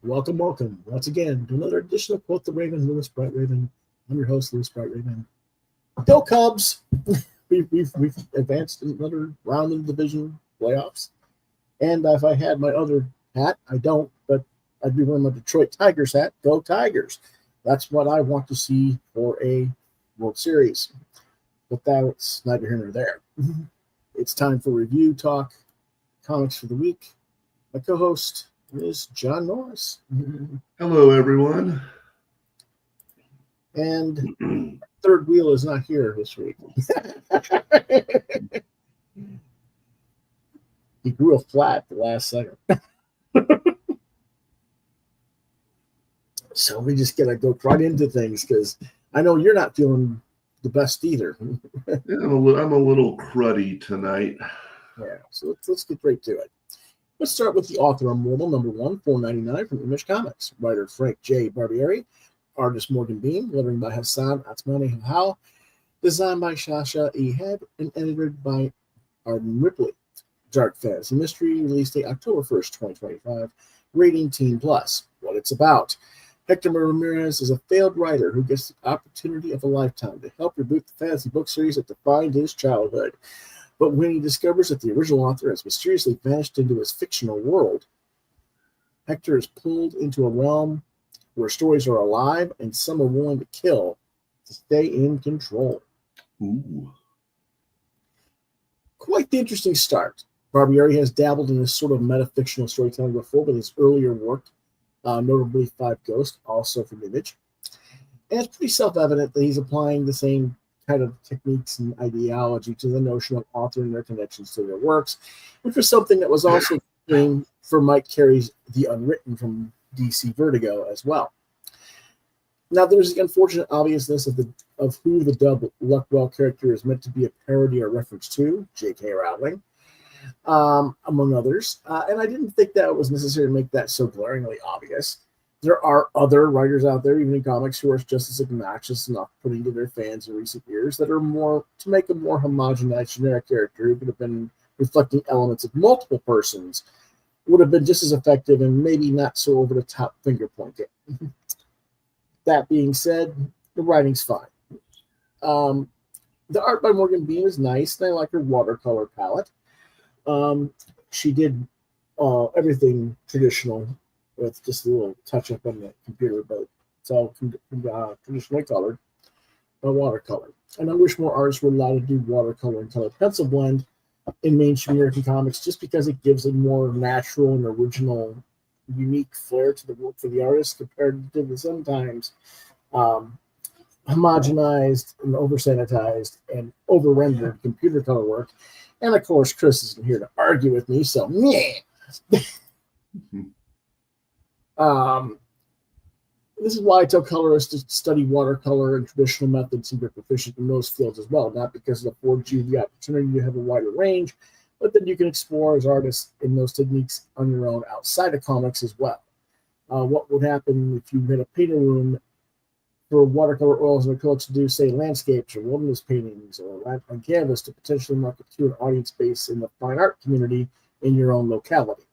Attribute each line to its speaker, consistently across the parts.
Speaker 1: Welcome once again to another edition of Quoth the Raven, Lewis Bright Raven. I'm your host, Lewis Bright Raven. Go Cubs! We've advanced another round of the division playoffs. And if I had my other hat, I don't, but I'd be wearing my Detroit Tigers hat. Go Tigers! That's what I want to see for a World Series. But that's neither here nor there. It's time for review talk, comics for the week. My co-host is John Norris.
Speaker 2: Hello, everyone.
Speaker 1: And third wheel is not here this week. He grew a flat the last second. So we just gotta go right into things because I know you're not feeling the best either.
Speaker 2: Yeah, I'm a little cruddy tonight.
Speaker 1: Yeah, so let's get right to it. Let's start with the author of Immortal #1, $4.99 from Image Comics. Writer Frank J. Barbieri. Artist Morgan Bean. Lettering by Hassan Atmani Hal. Designed by Shasha E. Head and edited by Arden Ripley. Dark Fantasy Mystery. Release date October 1st, 2025. Rating Teen Plus. What it's about. Hector Ramirez is a failed writer who gets the opportunity of a lifetime to help reboot the fantasy book series that defined his childhood. But when he discovers that the original author has mysteriously vanished into his fictional world, Hector is pulled into a realm where stories are alive and some are willing to kill to stay in control.
Speaker 2: Ooh.
Speaker 1: Quite the interesting start. Barbieri has dabbled in this sort of metafictional storytelling before with his earlier work, notably Five Ghosts, also from Image. And it's pretty self-evident that he's applying the same kind of techniques and ideology to the notion of author and their connections to their works, which was something that was also for Mike Carey's The Unwritten from DC Vertigo as well. Now, there's the unfortunate obviousness of who the Dub Luckwell character is meant to be a parody or reference to, J.K. Rowling, among others. And I didn't think that it was necessary to make that so glaringly obvious. There are other writers out there, even in comics, who are just as obnoxious and off-putting to their fans in recent years that are more to make a more homogenized generic character who could have been reflecting elements of multiple persons would have been just as effective and maybe not so over-the-top finger-pointing. That being said, the writing's fine. The art by Morgan Bean is nice, and I like her watercolor palette. She did everything traditional with just a little touch-up on the computer, but it's all traditionally colored by watercolor. And I wish more artists were allowed to do watercolor and color pencil blend in mainstream American comics just because it gives a more natural and original, unique flair to the work for the artist compared to the sometimes homogenized and over-sanitized and over-rendered computer color work. And, of course, Chris isn't here to argue with me, so meh. This is why I tell colorists to study watercolor and traditional methods and be proficient in those fields as well, not because it affords you the opportunity to have a wider range, but that you can explore as artists in those techniques on your own outside of comics as well. What would happen if you had a painting room for watercolor oils and acrylics to do, say, landscapes or wilderness paintings or on canvas to potentially market to an audience base in the fine art community in your own locality?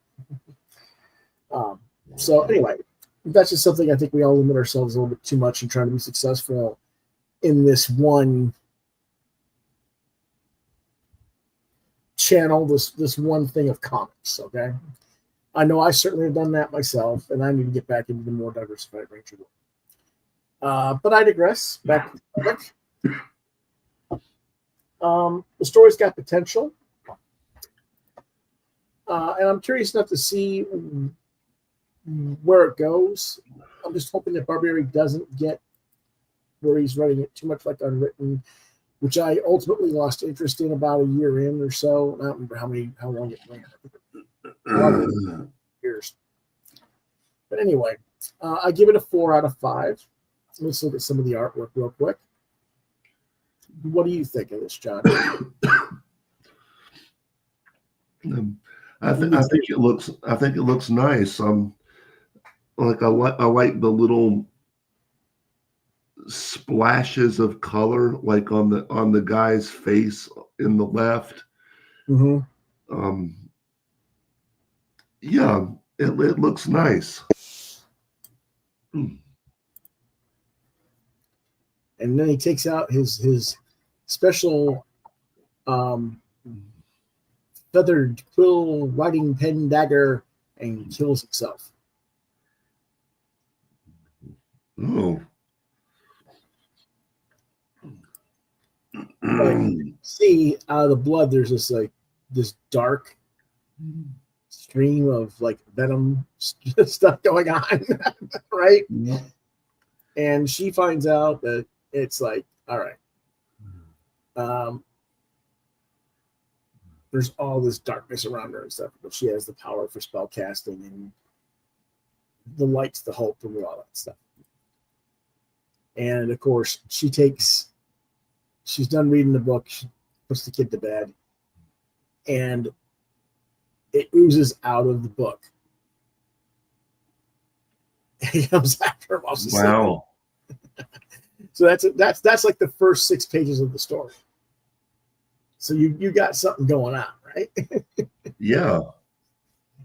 Speaker 1: So anyway, that's just something I think we all limit ourselves a little bit too much in trying to be successful in this one channel, this one thing of comics, okay? I know I certainly have done that myself, and I need to get back into the more diversified range of work. But I digress. Back to the topic. The story's got potential. And I'm curious enough to see where it goes. I'm just hoping that Barbieri doesn't get where he's writing it too much like Unwritten, which I ultimately lost interest in about a year in or so. I don't remember how long it ran. A lot of years. But anyway, I give it a 4 out of 5. Let's look at some of the artwork real quick. What do you think of this, John?
Speaker 2: I think it looks nice. I like the little splashes of color, like on the guy's face in the left.
Speaker 1: Mm-hmm.
Speaker 2: Yeah, it looks nice.
Speaker 1: And then he takes out his special feathered quill writing pen dagger and kills himself.
Speaker 2: Oh.
Speaker 1: But see, out of the blood, there's this dark stream of like venom stuff going on, right?
Speaker 2: Yeah.
Speaker 1: And she finds out that it's like, all right, there's all this darkness around her and stuff, but she has the power for spell casting and the lights, the hope, and all that stuff. And of course, she's done reading the book. She puts the kid to bed, and it oozes out of the book. He comes after her while she's sleeping. So that's like the first 6 pages of the story. So you got something going on, right?
Speaker 2: Yeah.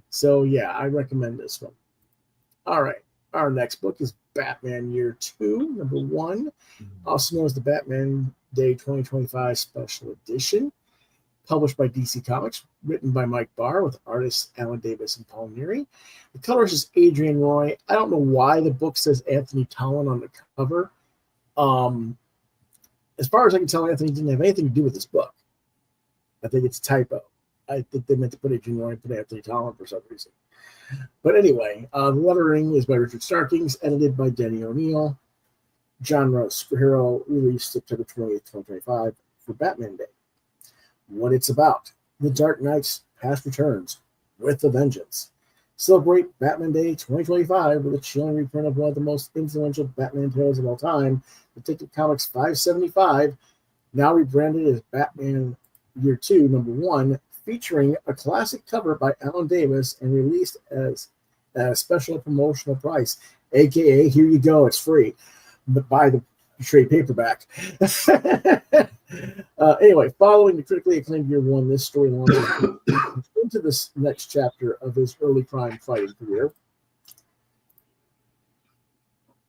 Speaker 1: So yeah, I recommend this one. All right. Our next book is Batman Year 2, number 1, also known as the Batman Day 2025 Special Edition, published by DC Comics, written by Mike Barr with artists Alan Davis and Paul Neary. The colorist is Adrian Roy. I don't know why the book says Anthony Tollin on the cover. As far as I can tell, Anthony didn't have anything to do with this book. I think it's a typo. I think they meant to put Adrian Roy and put Anthony Tollin for some reason. But anyway, the lettering is by Richard Starkings, edited by Denny O'Neil. Genre superhero, released September 28th, 2025 for Batman Day. What it's about: The Dark Knight's past returns with a vengeance. Celebrate Batman Day 2025 with a chilling reprint of one of the most influential Batman tales of all time, Detective Comics 575, now rebranded as Batman Year 2, number 1, featuring a classic cover by Alan Davis and released as a special promotional price, aka here you go, it's free, but buy the trade paperback. Anyway, following the critically acclaimed Year 1, this story launches into this next chapter of his early crime fighting career,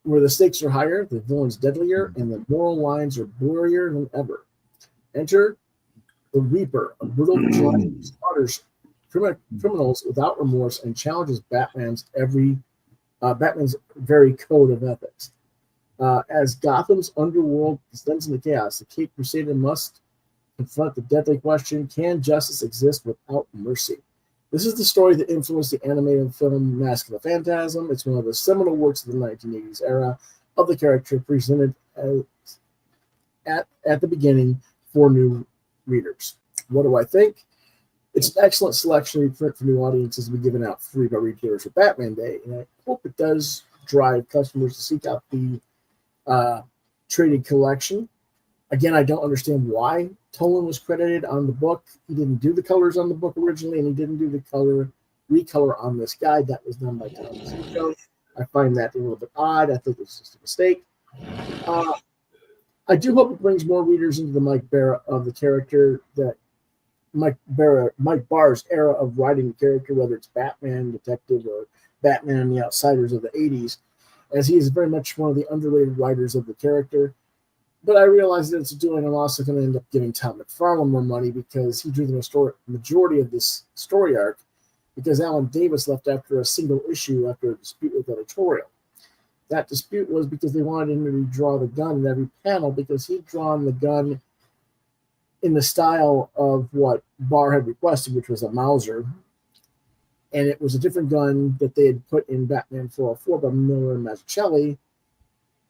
Speaker 1: where the stakes are higher, the villains deadlier, and the moral lines are blurrier than ever. Enter the Reaper, a brutal vigilante who slaughters criminals without remorse and challenges Batman's very code of ethics. As Gotham's underworld descends into chaos, the Caped Crusader must confront the deadly question: can justice exist without mercy? This is the story that influenced the animated film Mask of the Phantasm. It's one of the seminal works of the 1980s era of the character, presented at the beginning for new readers. What do I think? It's an excellent selection reprint for new audiences to be given out free by retailers for Batman Day, and I hope it does drive customers to seek out the traded collection. Again, I don't understand why Tolan was credited on the book. He didn't do the colors on the book originally, and he didn't do the recolor on this guide. That was done by Tom Zico. I find that a little bit odd. I think it's just a mistake. I do hope it brings more readers into the Mike Barr of the character, that Mike Barr's era of writing the character, whether it's Batman, Detective, or Batman and the Outsiders of the 80s, as he is very much one of the underrated writers of the character. But I realize that it's doing, I'm also going to end up giving Tom McFarlane more money because he drew the majority of this story arc, because Alan Davis left after a single issue after a dispute with editorial. That dispute was because they wanted him to redraw the gun in every panel, because he'd drawn the gun in the style of what Barr had requested, which was a Mauser. And it was a different gun that they had put in Batman 404 by Miller and Mazzucchelli,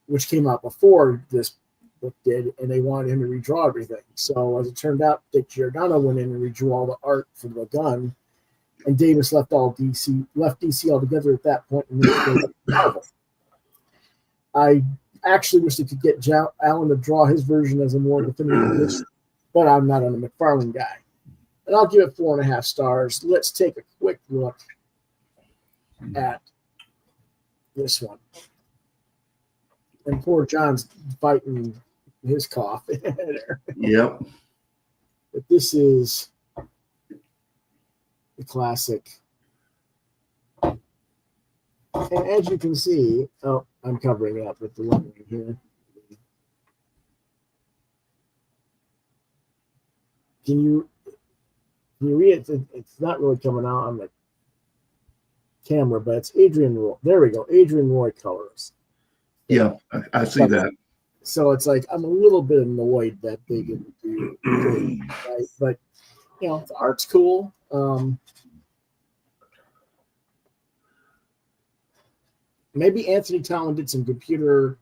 Speaker 1: which came out before this book did, and they wanted him to redraw everything. So as it turned out, Dick Giordano went in and redrew all the art for the gun, and Davis left DC altogether at that point. And I actually wish they could get Alan to draw his version as a more definitive edition, but I'm not a McFarlane guy. And I'll give it 4.5 stars. Let's take a quick look at this one. And poor John's fighting his cough there.
Speaker 2: Yep.
Speaker 1: But this is the classic And as you can see, oh, I'm covering it up with the lettering here. Can you read it? It's not really coming out on the camera, but it's Adrian Roy. There we go. Adrian Roy colors.
Speaker 2: Yeah, I see that.
Speaker 1: So it's like I'm a little bit annoyed that they didn't do it, right? But you know, the art's cool. Maybe Anthony Town did some computer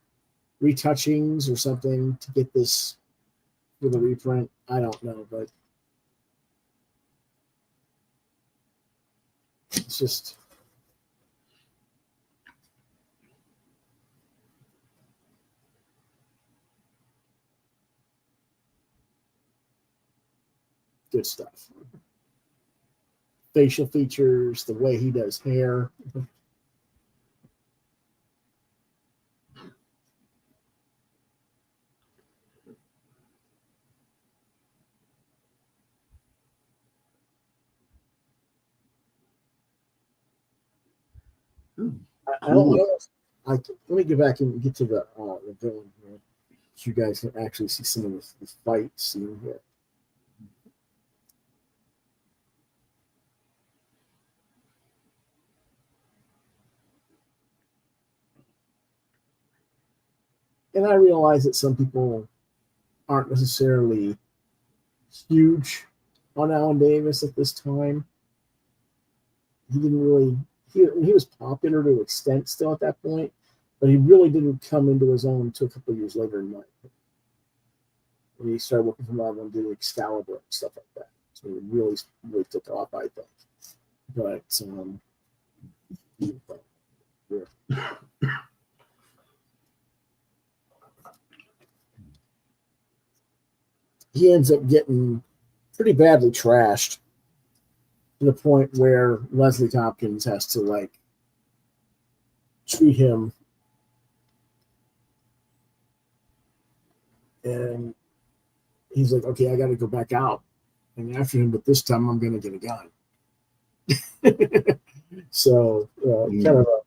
Speaker 1: retouchings or something to get this for the reprint. I don't know, but it's just good stuff. Facial features, the way he does hair. I don't know. Let me get back and get to the villain here, so you guys can actually see some of this fight scene here. And I realize that some people aren't necessarily huge on Alan Davis at this time. He didn't really, he was popular to an extent still at that point, but he really didn't come into his own until a couple of years later in life. When he started working for Marvel and doing Excalibur and stuff like that. So he really took off, I think. But, yeah. He ends up getting pretty badly trashed to the point where Leslie Tompkins has to like treat him, and he's like, okay, I got to go back out and after him, but this time I'm going to get a gun. So kind of a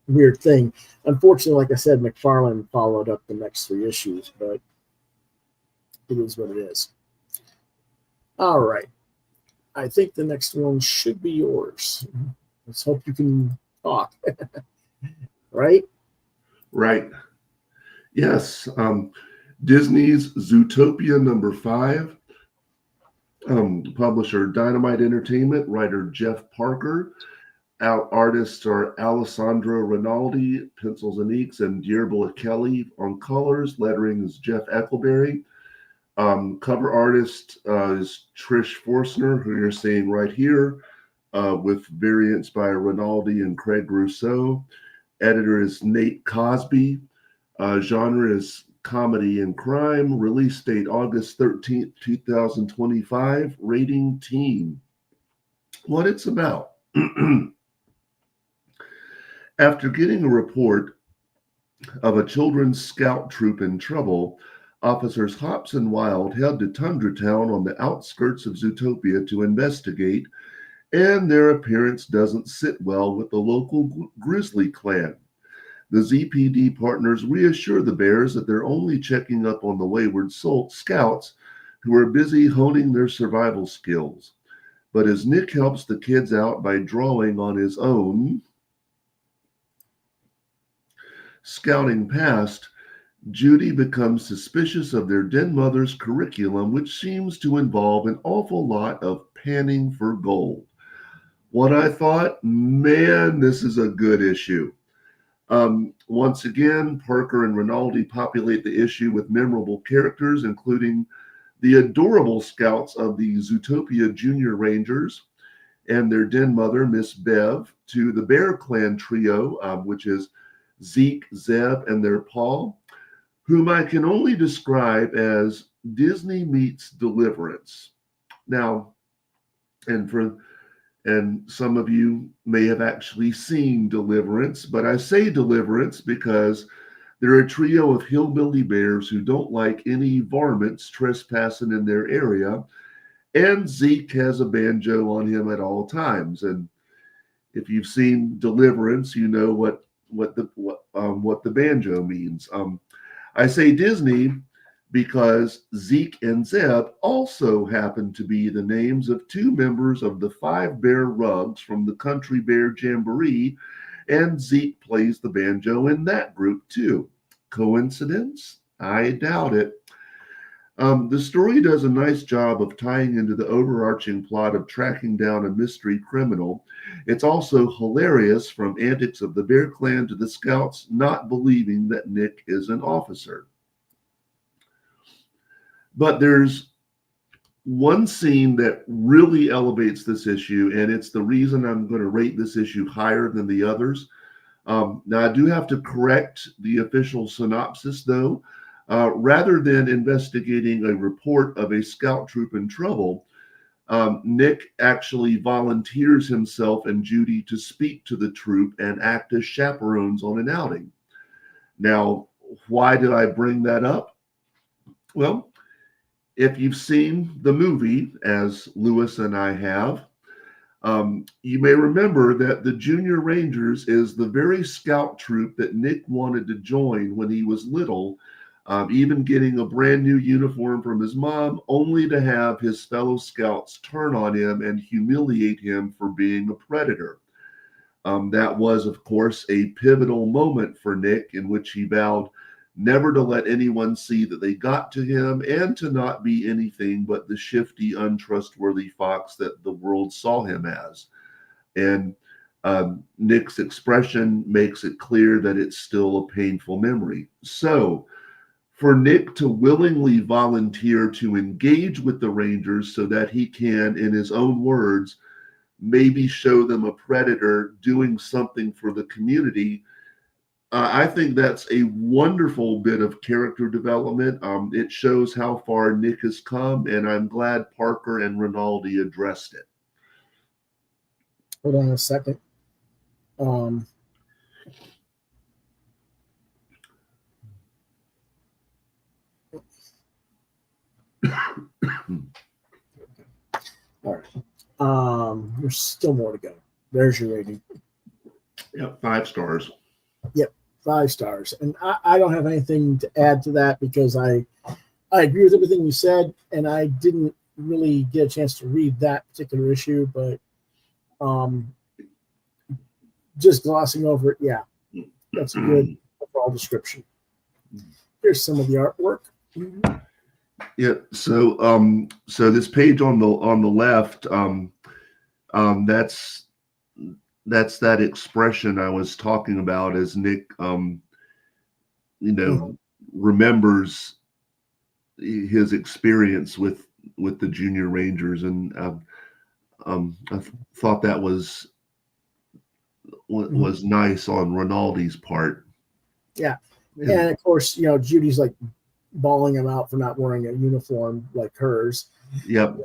Speaker 1: weird thing. Unfortunately, like I said, McFarlane followed up the next 3 issues, but it is what it is. All right. I think the next one should be yours. Let's hope you can talk. Right?
Speaker 2: Right. Yes. Disney's Zootopia #5. Publisher Dynamite Entertainment. Writer Jeff Parker. Artists are Alessandro Rinaldi, pencils and inks, and Deirdre Kelly on colors. Lettering is Jeff Eckelberry. Cover artist is Trish Forstner, who you're seeing right here, with variants by Rinaldi and Craig Rousseau. Editor is Nate Cosby. Genre is comedy and crime. Release date August 13th, 2025. Rating teen. What it's about. After getting a report of a children's scout troop in trouble, Officers Hops and Wild head to Tundra Town on the outskirts of Zootopia to investigate, and their appearance doesn't sit well with the local grizzly clan. The ZPD partners reassure the bears that they're only checking up on the wayward scouts who are busy honing their survival skills. But as Nick helps the kids out by drawing on his own scouting past, Judy becomes suspicious of their den mother's curriculum, which seems to involve an awful lot of panning for gold. What I thought, man, this is a good issue. Once again, Parker and Rinaldi populate the issue with memorable characters, including the adorable scouts of the Zootopia Junior Rangers and their den mother, Miss Bev, to the Bear Clan trio, which is Zeke, Zeb, and their Paul, whom I can only describe as Disney meets Deliverance. Now, and some of you may have actually seen Deliverance, but I say Deliverance because they're a trio of hillbilly bears who don't like any varmints trespassing in their area, and Zeke has a banjo on him at all times. And If you've seen Deliverance, you know what the banjo means. I say Disney because Zeke and Zeb also happen to be the names of two members of the Five Bear Rugs from the Country Bear Jamboree, and Zeke plays the banjo in that group too. Coincidence? I doubt it. The story does a nice job of tying into the overarching plot of tracking down a mystery criminal. It's also hilarious, from antics of the Bear Clan to the Scouts not believing that Nick is an officer. But there's one scene that really elevates this issue, and it's the reason I'm going to rate this issue higher than the others. Now, I do have to correct the official synopsis, though. Rather than investigating a report of a scout troop in trouble, Nick actually volunteers himself and Judy to speak to the troop and act as chaperones on an outing. Now, why did I bring that up? Well, if you've seen the movie, as Lewis and I have, you may remember that the Junior Rangers is the very scout troop that Nick wanted to join when he was little, even getting a brand new uniform from his mom, only to have his fellow scouts turn on him and humiliate him for being a predator. That was, of course, a pivotal moment for Nick, in which he vowed never to let anyone see that they got to him, and to not be anything but the shifty, untrustworthy fox that the world saw him as. And Nick's expression makes it clear that it's still a painful memory. So, for Nick to willingly volunteer to engage with the Rangers so that he can, in his own words, maybe show them a predator doing something for the community, I think that's a wonderful bit of character development. It shows how far Nick has come, and I'm glad Parker and Rinaldi addressed it.
Speaker 1: Hold on a second. All right. There's still more to go. There's your rating.
Speaker 2: Yep, 5 stars.
Speaker 1: Yep, 5 stars. And I don't have anything to add to that, because I agree with everything you said, and I didn't really get a chance to read that particular issue, but just glossing over it, yeah, that's a good overall description. Here's some of the artwork.
Speaker 2: Yeah, so this page on the left, that's that expression I was talking about, as Nick remembers his experience with the Junior Rangers, and I thought that was nice on Rinaldi's part.
Speaker 1: Yeah. And of course, Judy's like bawling him out for not wearing a uniform like hers.
Speaker 2: Yep.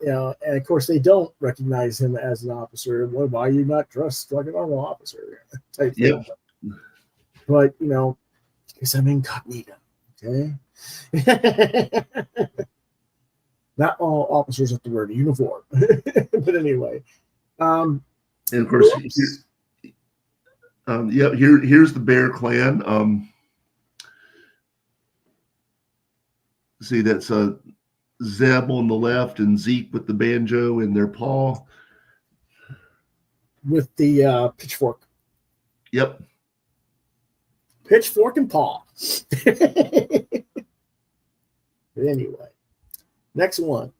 Speaker 1: And of course they don't recognize him as an officer. Well, why are you not dressed like a normal officer? Type thing.
Speaker 2: Yep.
Speaker 1: But because I'm incognito. Okay. Not all officers have to wear a uniform. But anyway. And
Speaker 2: of course, here's the Bear Clan. See, that's Zeb on the left and Zeke with the banjo in their paw.
Speaker 1: With the pitchfork.
Speaker 2: Yep.
Speaker 1: Pitchfork and paw. Anyway. Next one.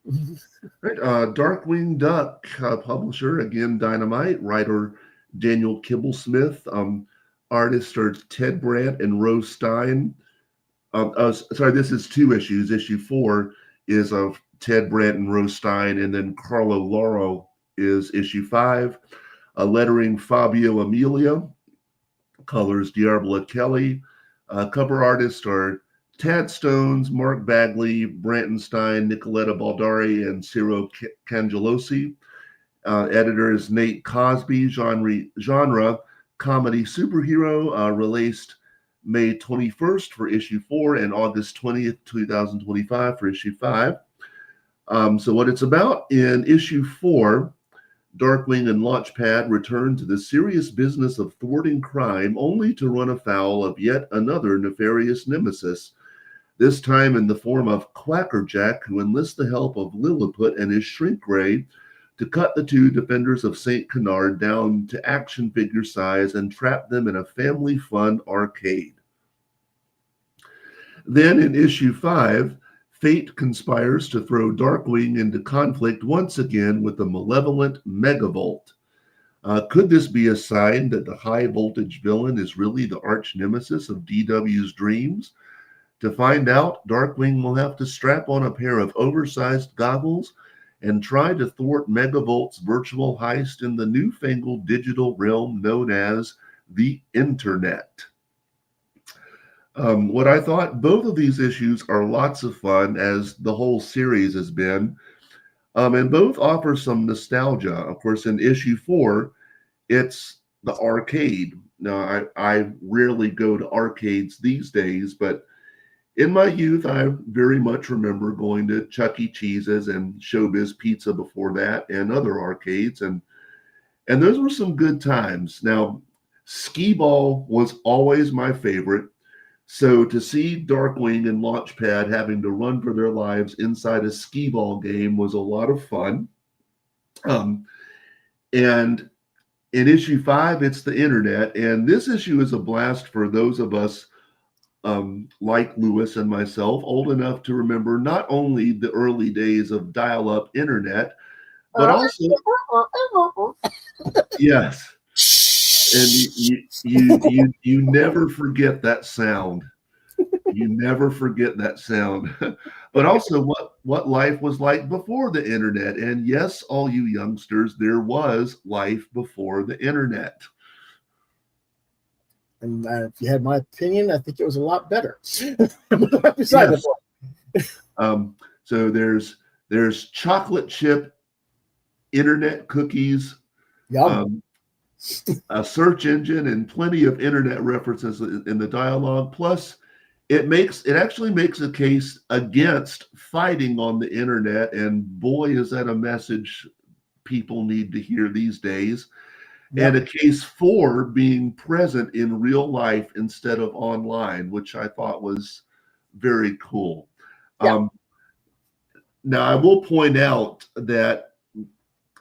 Speaker 2: Right, Darkwing Duck, publisher, again, Dynamite. Writer, Daniel Kibblesmith. Artists are Ted Brandt and Rose Stein. Sorry, this is 2 issues. Issue 4 is of Ted Brandt and Rose Stein, and then Carlo Lauro is issue 5. Lettering, Fabio Amelia. Colors, Diabla Kelly. Cover artists are Tad Stones, Mark Bagley, Brantenstein, Nicoletta Baldari, and Ciro Cangelosi. Editor is Nate Cosby. Genre comedy superhero. Released May 21st for issue 4 and August 20th, 2025 for issue 5. So what it's about in issue 4, Darkwing and Launchpad return to the serious business of thwarting crime, only to run afoul of yet another nefarious nemesis, this time in the form of Quackerjack, who enlists the help of Lilliput and his shrink ray to cut the two defenders of St. Canard down to action figure size and trap them in a family fun arcade. Then in issue 5, fate conspires to throw Darkwing into conflict once again with the malevolent Megavolt. Could this be a sign that the high voltage villain is really the arch nemesis of DW's dreams? To find out, Darkwing will have to strap on a pair of oversized goggles and try to thwart Megavolt's virtual heist in the newfangled digital realm known as the Internet. What I thought, both of these issues are lots of fun, as the whole series has been, and both offer some nostalgia. Of course, in issue 4, it's the arcade. Now, I rarely go to arcades these days, but in my youth, I very much remember going to Chuck E. Cheese's and Showbiz Pizza before that, and other arcades, and those were some good times. Now, Skee-Ball was always my favorite. So to see Darkwing and Launchpad having to run for their lives inside a Skee-Ball game was a lot of fun. And in issue 5, it's the Internet. And this issue is a blast for those of us like Lewis and myself, old enough to remember not only the early days of dial-up internet, but also, yes. And you never forget that sound. You never forget that sound. But also what life was like before the internet. And yes, all you youngsters, there was life before the internet.
Speaker 1: And if you had my opinion, I think it was a lot better. Beside the point.
Speaker 2: So there's chocolate chip internet cookies.
Speaker 1: Yum.
Speaker 2: A search engine and plenty of internet references in the dialogue. Plus, it actually makes a case against fighting on the internet. And boy, is that a message people need to hear these days. Yep. And a case for being present in real life instead of online, which I thought was very cool. Yep. Now, I will point out that,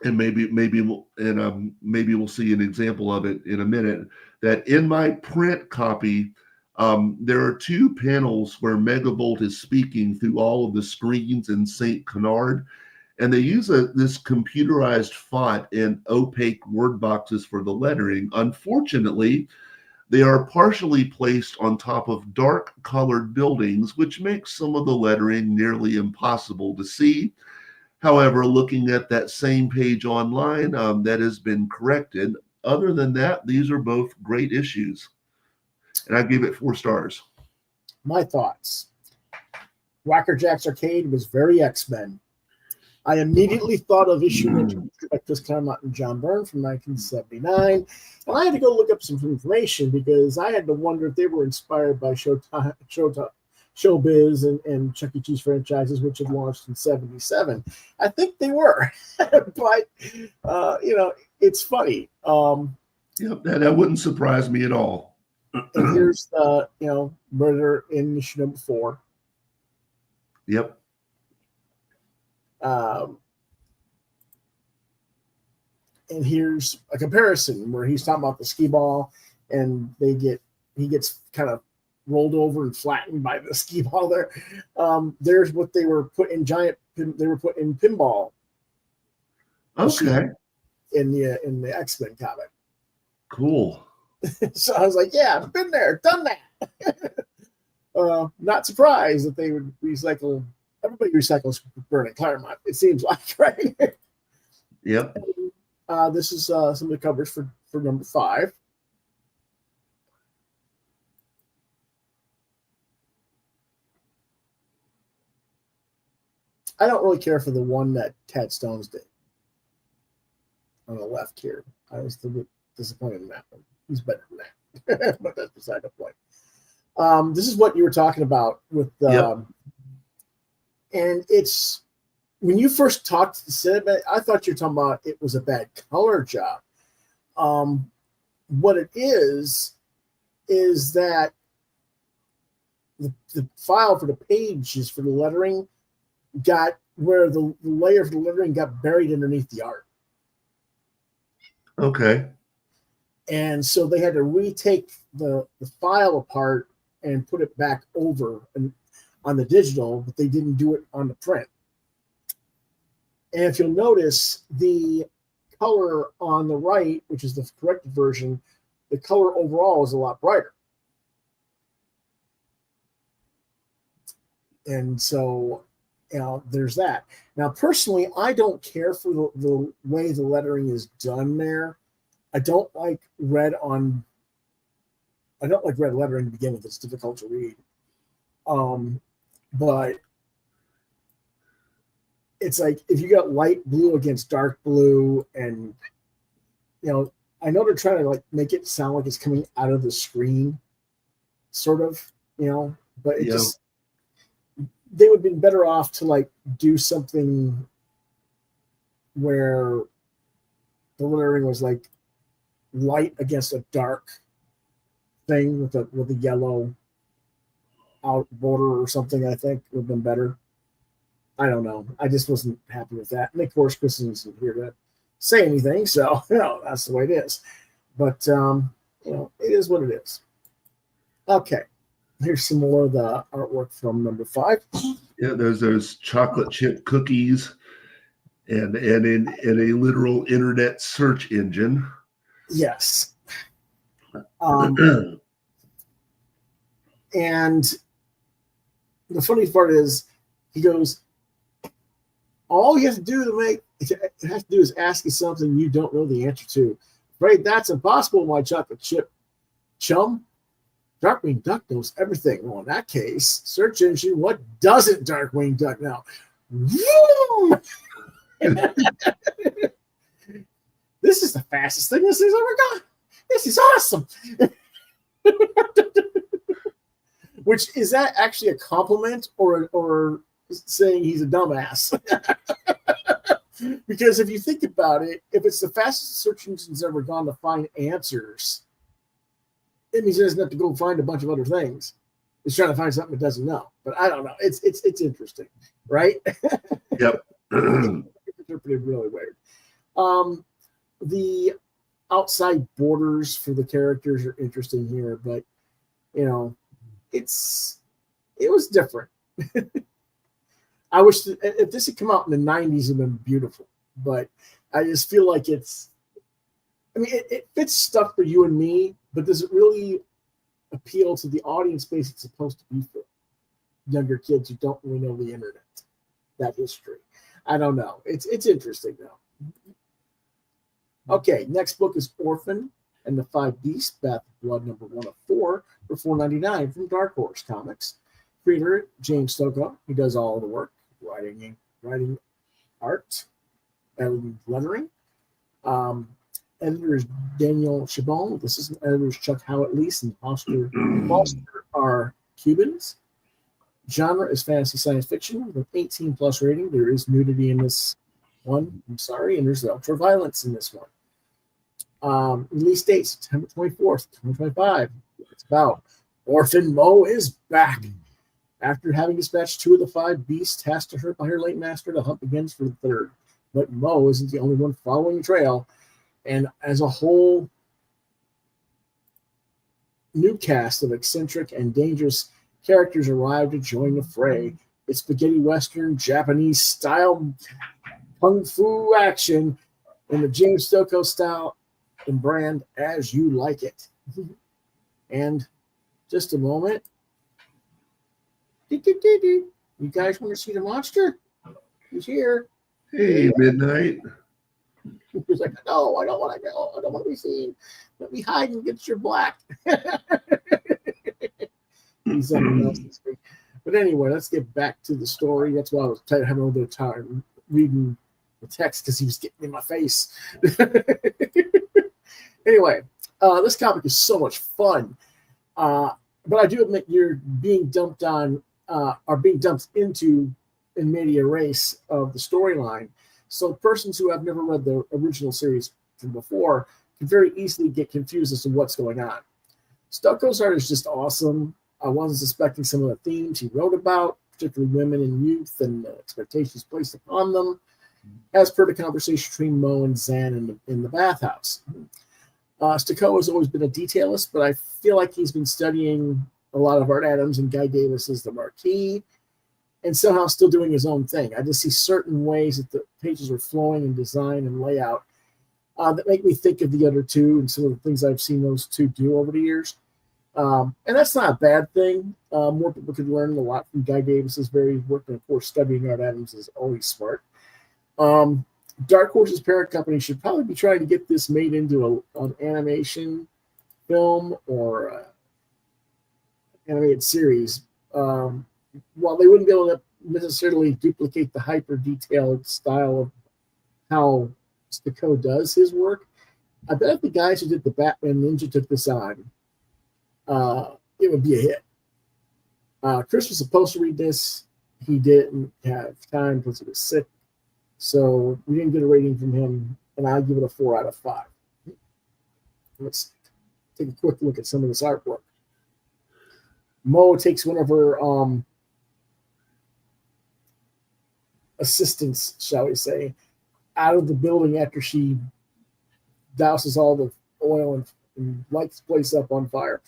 Speaker 2: and maybe we'll see an example of it in a minute, that in my print copy, there are 2 panels where Megavolt is speaking through all of the screens in St. Canard, and they use this computerized font in opaque word boxes for the lettering. Unfortunately, they are partially placed on top of dark colored buildings, which makes some of the lettering nearly impossible to see. However, looking at that same page online, that has been corrected. Other than that, these are both great issues. And I give it 4 stars.
Speaker 1: My thoughts. Wackerjack's Arcade was very X-Men. I immediately thought of issue by Chris Claremont and John Byrne from 1979. And I had to go look up some information because I had to wonder if they were inspired by Showbiz and Chuck E. Cheese franchises, which had launched in 77. I think they were. But, it's funny.
Speaker 2: That wouldn't surprise me at all.
Speaker 1: And here's the, murder in issue number 4.
Speaker 2: Yep.
Speaker 1: And here's a comparison where he's talking about the Skee-Ball, and he gets kind of rolled over and flattened by the Skee-Ball there. There's what they were put in pinball.
Speaker 2: Okay.
Speaker 1: In the X-Men comic.
Speaker 2: Cool.
Speaker 1: So I was like, yeah, I've been there, done that. Not surprised that they would recycle. Everybody recycles Byrne Claremont, it seems like, right?
Speaker 2: Yep.
Speaker 1: This is some of the covers for number 5. I don't really care for the one that Tad Stones did on the left here. I was disappointed in that one. He's better than that, but that's beside the point. This is what you were talking about with,
Speaker 2: yep.
Speaker 1: And it's when you first talked to Cinema, I thought you were talking about it was a bad color job. What it is that the file for the pages for the lettering got where the layer for the lettering got buried underneath the art.
Speaker 2: Okay.
Speaker 1: And so they had to retake the file apart and put it back over on the digital, but they didn't do it on the print. And if you'll notice, the color on the right, which is the corrected version, the color overall is a lot brighter. And so, there's that. Now, personally, I don't care for the way the lettering is done there. I don't like red lettering to begin with. It's difficult to read. But it's like if you got light blue against dark blue, and I know they're trying to like make it sound like it's coming out of the screen, sort of, but it just, they would have been better off to like do something where the lettering was like light against a dark thing with a yellow out border or something. I think would have been better. I don't know. I just wasn't happy with that. And of course, Chris isn't here to say anything, so that's the way it is. But it is what it is. Okay, here's some more of the artwork from number 5.
Speaker 2: Yeah, there's those chocolate chip cookies, and in a literal internet search engine.
Speaker 1: Yes. And the funny part is, he goes, all you have to do is ask you something you don't know the answer to. Right? That's impossible, my chocolate chip chum. Darkwing Duck knows everything. Well, in that case, search engine, what doesn't Darkwing Duck know? This is the fastest thing this has ever gone. This is awesome. Which, is that actually a compliment or saying he's a dumbass? Because if you think about it, if it's the fastest search engine's ever gone to find answers, it means he doesn't have to go find a bunch of other things. He's trying to find something it doesn't know. But I don't know. It's interesting, right?
Speaker 2: Yep.
Speaker 1: Interpreted really weird. The outside borders for the characters are interesting here, but it was different. I wish if this had come out in the 90s, it'd been beautiful. But I just feel like it fits stuff for you and me, but does it really appeal to the audience base it's supposed to be for? Younger kids who don't really know the internet, that history. I don't know. It's interesting though. Okay, next book is Orphan and the Five Beasts, Bath of Blood, number 1 of 4 for $4.99 from Dark Horse Comics. Creator James Stokoe. He does all the work, writing art, and lettering. Editors Daniel Chabon. Assistant editors Chuck Howard-Leese and Foster are Cubans. Genre is fantasy science fiction with an 18 plus rating. There is nudity in this one. I'm sorry, and there's ultra violence in this one. Release date September 24th, 2025. It's about Orphan Mo is back. After having dispatched 2 of the 5 beasts tasked to her by her late master, to hunt begins for the 3rd. But Mo isn't the only one following the trail. And as a whole new cast of eccentric and dangerous characters arrive to join the fray. It's spaghetti western, Japanese style kung fu action in the James Stokoe style and brand as you like it. And just a moment. You guys want to see the monster? He's here.
Speaker 2: Hey, Midnight.
Speaker 1: He was like, no, I don't want to go. I don't want to be seen. Let me hide and get your black. He's something else this week. But anyway, let's get back to the story. That's why I was having a little bit of time reading the text because he was getting in my face. Anyway, this comic is so much fun. But I do admit you're being dumped on, or being dumped into in media res of the storyline. So persons who have never read the original series from before can very easily get confused as to what's going on. Stokoe's art is just awesome. I wasn't suspecting some of the themes he wrote about, particularly women and youth and the expectations placed upon them, as per the conversation between Mo and Zan in the bathhouse. Stokoe has always been a detailist, but I feel like he's been studying a lot of Art Adams and Guy Davis's The Marquis, and somehow still doing his own thing. I just see certain ways that the pages are flowing in design and layout that make me think of the other two and some of the things I've seen those two do over the years. And that's not a bad thing. More people could learn a lot from Guy Davis's various work, and of course, studying Art Adams is always smart. Dark Horse's parent company should probably be trying to get this made into an animation film or animated series. While they wouldn't be able to necessarily duplicate the hyper-detailed style of how Stokoe does his work, I bet if the guys who did the Batman Ninja took this on, it would be a hit. Chris was supposed to read this. He didn't have time because he was sick. So we didn't get a rating from him, and I'll give it a 4 out of 5. Let's take a quick look at some of this artwork. Mo takes one of her assistants, shall we say, out of the building after she douses all the oil and lights the place up on fire.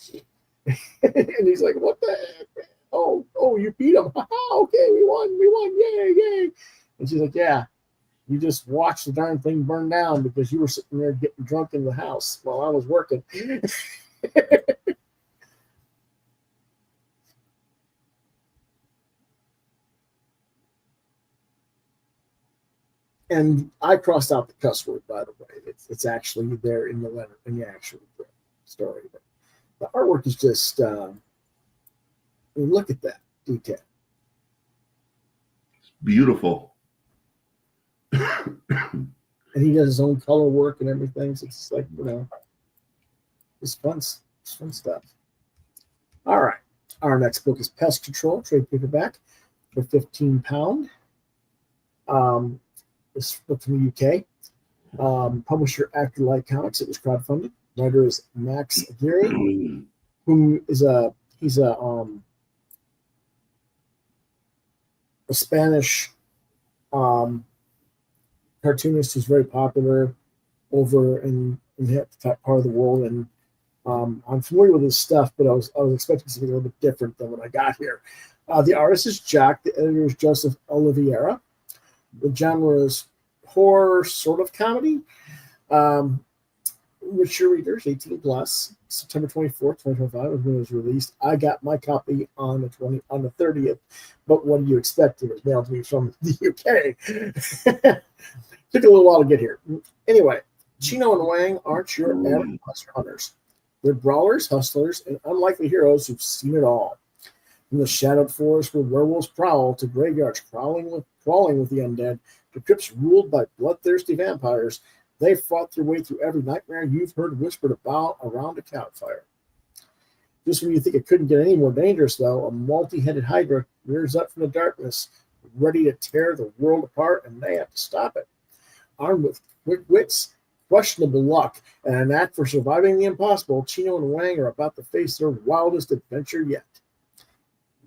Speaker 1: And he's like, "What the heck? Oh, you beat him. Okay, we won, yay. And she's like, "Yeah, you just watched the darn thing burn down because you were sitting there getting drunk in the house while I was working." And I crossed out the cuss word, by the way. It's actually there in the letter, in the actual story. But the artwork is just, look at that detail.
Speaker 2: It's beautiful.
Speaker 1: And he does his own color work and everything. So it's like, it's fun stuff. All right. Our next book is Pest Control, trade paperback for £15. This book from the UK. Publisher Afterlight Comics. It was crowdfunded. Writer is Max Aguirre, who is a Spanish cartoonist who's very popular over in that part of the world. And I'm familiar with his stuff, but I was expecting something a little bit different than what I got here. The artist is Jack. The editor is Joseph Oliveira. The genre is horror, sort of comedy. Mature readers, 18 plus. September 24th, 2025 was when it was released. I got my copy on the 30th. But what do you expect? It was mailed to me from the UK. Took a little while to get here. Anyway, Chino and Wang aren't your average monster hunters. They're brawlers, hustlers, and unlikely heroes who've seen it all. From the shadowed forest where werewolves prowl to graveyards crawling with the undead to crypts ruled by bloodthirsty vampires, they fought their way through every nightmare you've heard whispered about around a campfire. Just when you think it couldn't get any more dangerous, though, a multi-headed hydra rears up from the darkness, ready to tear the world apart, and they have to stop it. Armed with quick wits, questionable luck, and a knack for surviving the impossible, Chino and Wang are about to face their wildest adventure yet.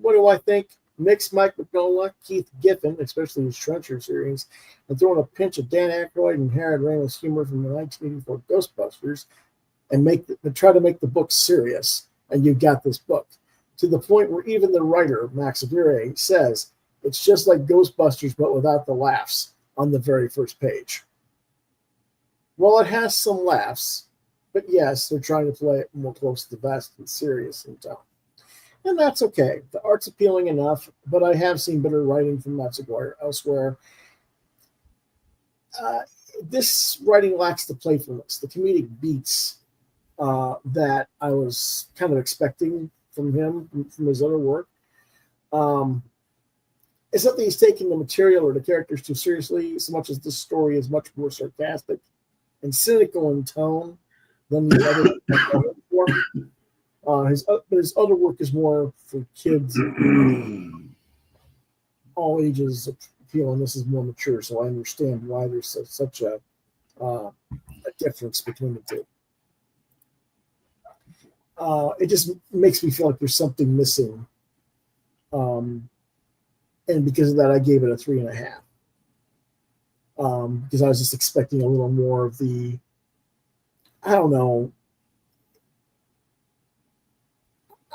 Speaker 1: What do I think? Mix Mike McNulty, Keith Giffen, especially his Trencher series, and throw in a pinch of Dan Aykroyd and Harold Ramis humor from the 1984 Ghostbusters, and try to make the book serious, and you got this book. To the point where even the writer, Max Aguirre, says it's just like Ghostbusters, but without the laughs on the very first page. Well, it has some laughs, but yes, they're trying to play it more close to the vest and serious in tone. And that's okay. The art's appealing enough, but I have seen better writing from Max Aguirre elsewhere. This writing lacks the playfulness, the comedic beats that I was kind of expecting from him, from his other work. It's not that he's taking the material or the characters too seriously, so much as this story is much more sarcastic and cynical in tone than the other form. His other work is more for kids. all ages appeal, and this is more mature, so I understand why there's such a difference between the two. It just makes me feel like there's something missing. And because of that, I gave it a 3.5. Because I was just expecting a little more of the, I don't know.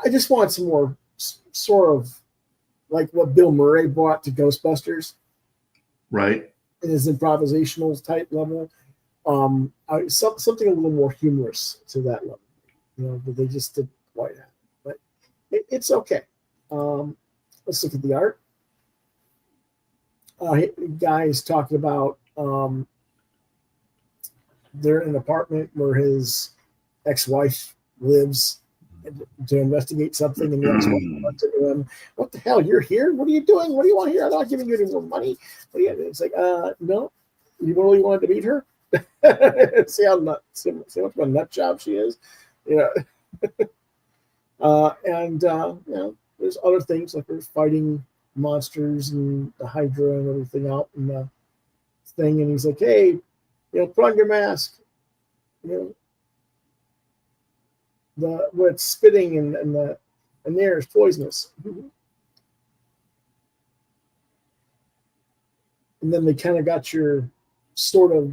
Speaker 1: I just want some more sort of like what Bill Murray brought to Ghostbusters.
Speaker 2: Right.
Speaker 1: In his improvisational type level. Something a little more humorous to that level. But they just didn't quite have. But it's okay. Let's look at the art. Guy is talking about they're in an apartment where his ex-wife lives to investigate something, and the ex-wife runs into him. What the hell? You're here? What are you doing? What do you want here? I'm not giving you any more money. What do you? It's like, no. You really wanted to meet her? See how much of a nut job she is, and there's other things like there's fighting monsters and the Hydra and everything out in the thing, and he's like, hey, put on your mask. What's spitting and the air is poisonous. And then they kind of got your sort of,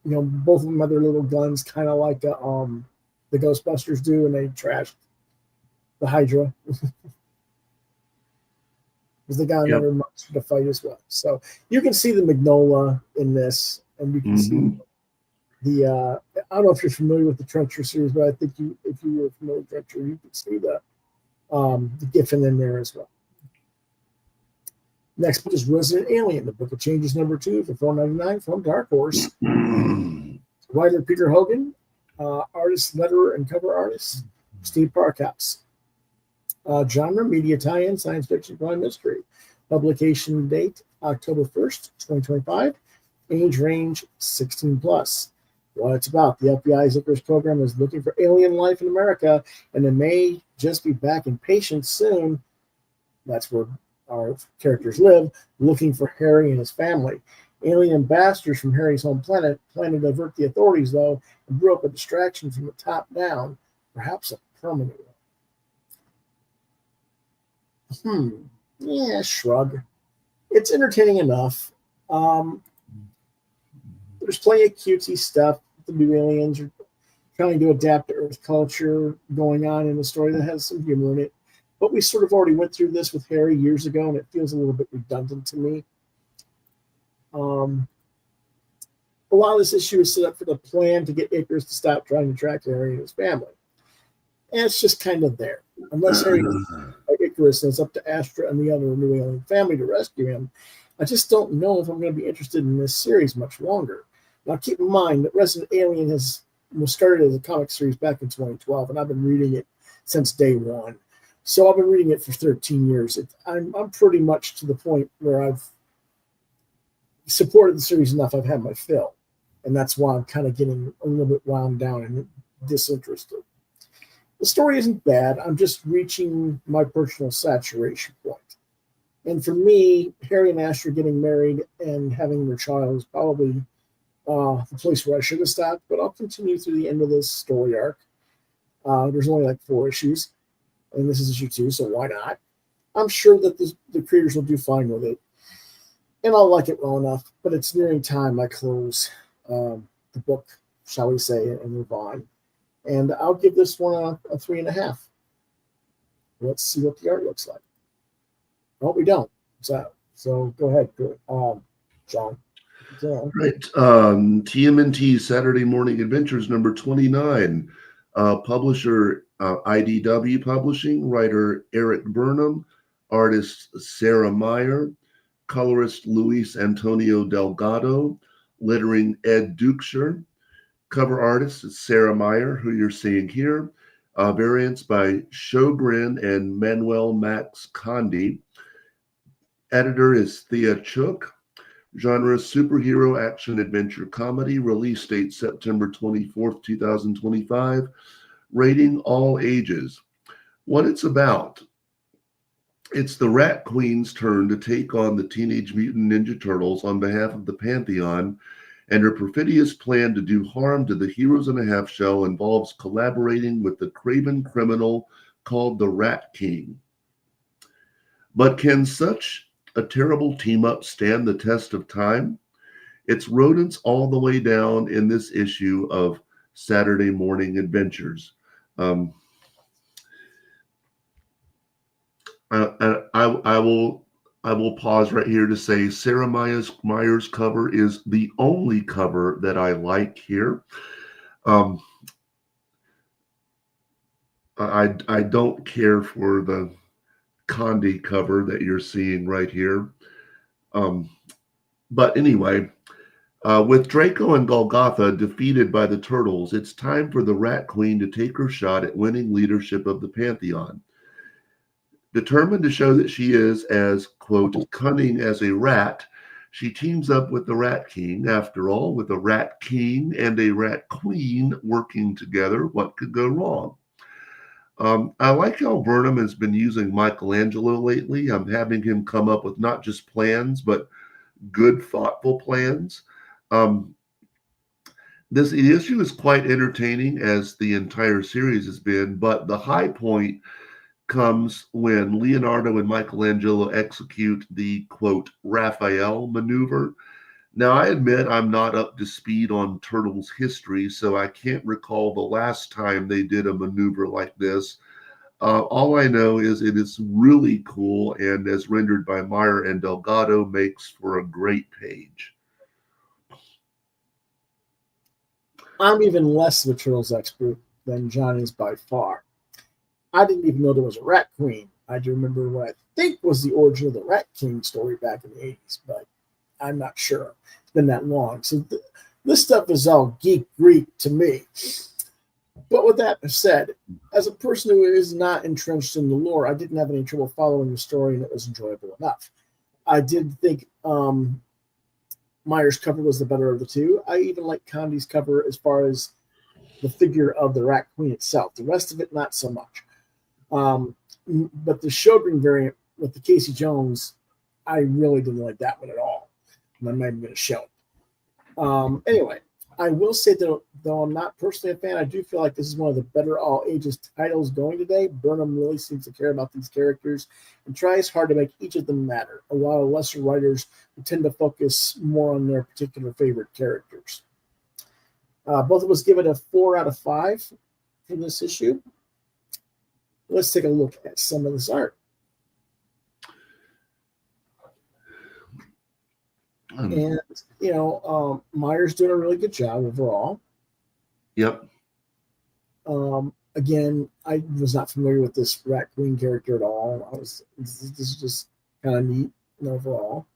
Speaker 1: both of them have their little guns, kind of like the Ghostbusters do, and they trashed the Hydra. Because they got another monster to fight as well. So you can see the Magnola in this, and you can see the I don't know if you're familiar with the Trencher series, but I think if you were familiar with Trencher, you could see the Giffen in there as well. Next book is Resident Alien, the Book of Changes #2 for $4.99 from Dark Horse. Writer Peter Hogan, artist, letterer, and cover artist Steve Parkhouse. Genre, media tie-in, science fiction, crime, mystery. Publication date, October 1st, 2025. Age range, 16+. What it's about, the FBI's Icarus program is looking for alien life in America, and it may just be back in Patience soon. That's where our characters live, looking for Harry and his family. Alien ambassadors from Harry's home planet plan to divert the authorities, though, and brew up a distraction from the top down, perhaps a permanent one. Yeah, shrug. It's entertaining enough. There's plenty of cutesy stuff. The new aliens are trying to adapt to Earth culture going on in the story that has some humor in it. But we sort of already went through this with Harry years ago, and it feels a little bit redundant to me. A lot of this issue is set up for the plan to get Icarus to stop trying to track Harry and his family. And it's just kind of there. Unless Harry is Icarus and it's up to Astra and the other new alien family to rescue him, I just don't know if I'm going to be interested in this series much longer. Now, keep in mind that Resident Alien was started as a comic series back in 2012, and I've been reading it since day one. So I've been reading it for 13 years. I'm pretty much to the point where I've supported the series enough. I've had my fill, and that's why I'm kind of getting a little bit wound down and disinterested. The story isn't bad. I'm just reaching my personal saturation point. And for me, Harry and Astra getting married and having their child is probably the place where I should have stopped, but I'll continue through the end of this story arc. There's only like 4 issues, and this is issue 2, so why not? I'm sure that the creators will do fine with it, and I'll like it well enough, but it's nearing time I close the book, shall we say, and move on. And I'll give this one a 3.5. Let's see what the art looks like. No, we don't. So go ahead, John. Yeah.
Speaker 2: Right. TMNT Saturday Morning Adventures #29. Publisher IDW Publishing. Writer Eric Burnham. Artist Sarah Meyer. Colorist Luis Antonio Delgado. Lettering Ed Dukeshire. Cover artist is Sarah Meyer, who you're seeing here. Variants by Sjogren and Manuel Max Condi. Editor is Thea Chook. Genre superhero action adventure comedy. Release date September 24th, 2025. Rating all ages. What it's about. It's the Rat Queen's turn to take on the Teenage Mutant Ninja Turtles on behalf of the Pantheon, and her perfidious plan to do harm to the Heroes in a Half Shell involves collaborating with the craven criminal called the Rat King. But can such a terrible team-up stand the test of time? It's rodents all the way down in this issue of Saturday Morning Adventures. I will pause right here to say Sarah Myers cover is the only cover that I like here. I don't care for the Condi cover that you're seeing right here. But anyway, with Draco and Golgotha defeated by the Turtles, it's time for the Rat Queen to take her shot at winning leadership of the Pantheon. Determined to show that she is as, quote, cunning as a rat, she teams up with the Rat King. After all, with a Rat King and a Rat Queen working together, what could go wrong? I like how Burnham has been using Michelangelo lately. I'm having him come up with not just plans, but good, thoughtful plans. This issue is quite entertaining, as the entire series has been, but the high point comes when Leonardo and Michelangelo execute the, quote, Raphael maneuver. Now, I admit I'm not up to speed on Turtles history, so I can't recall the last time they did a maneuver like this. All I know is it is really cool, and as rendered by Meyer and Delgado, makes for a great page.
Speaker 1: I'm even less of a Turtles expert than John is by far. I didn't even know there was a Rat Queen. I do remember what I think was the origin of the Rat King story back in the 80s, but I'm not sure. It's been that long. So this stuff is all geek Greek to me. But with that said, as a person who is not entrenched in the lore, I didn't have any trouble following the story, and it was enjoyable enough. I did think Meyer's cover was the better of the two. I even like Condi's cover as far as the figure of the Rat Queen itself. The rest of it, not so much. But the Sjogren variant with the Casey Jones, I really didn't like that one at all. And I'm not even going to show it. Anyway, I will say that though I'm not personally a fan, I do feel like this is one of the better all ages titles going today. Burnham really seems to care about these characters and tries hard to make each of them matter, a lot of lesser writers who tend to focus more on their particular favorite characters. Both of us give it a 4 out of 5 for this issue. Let's take a look at some of this art. And, Meyer's doing a really good job overall.
Speaker 2: Yep.
Speaker 1: Again, I was not familiar with this Rat Queen character at all. This is just kind of neat overall.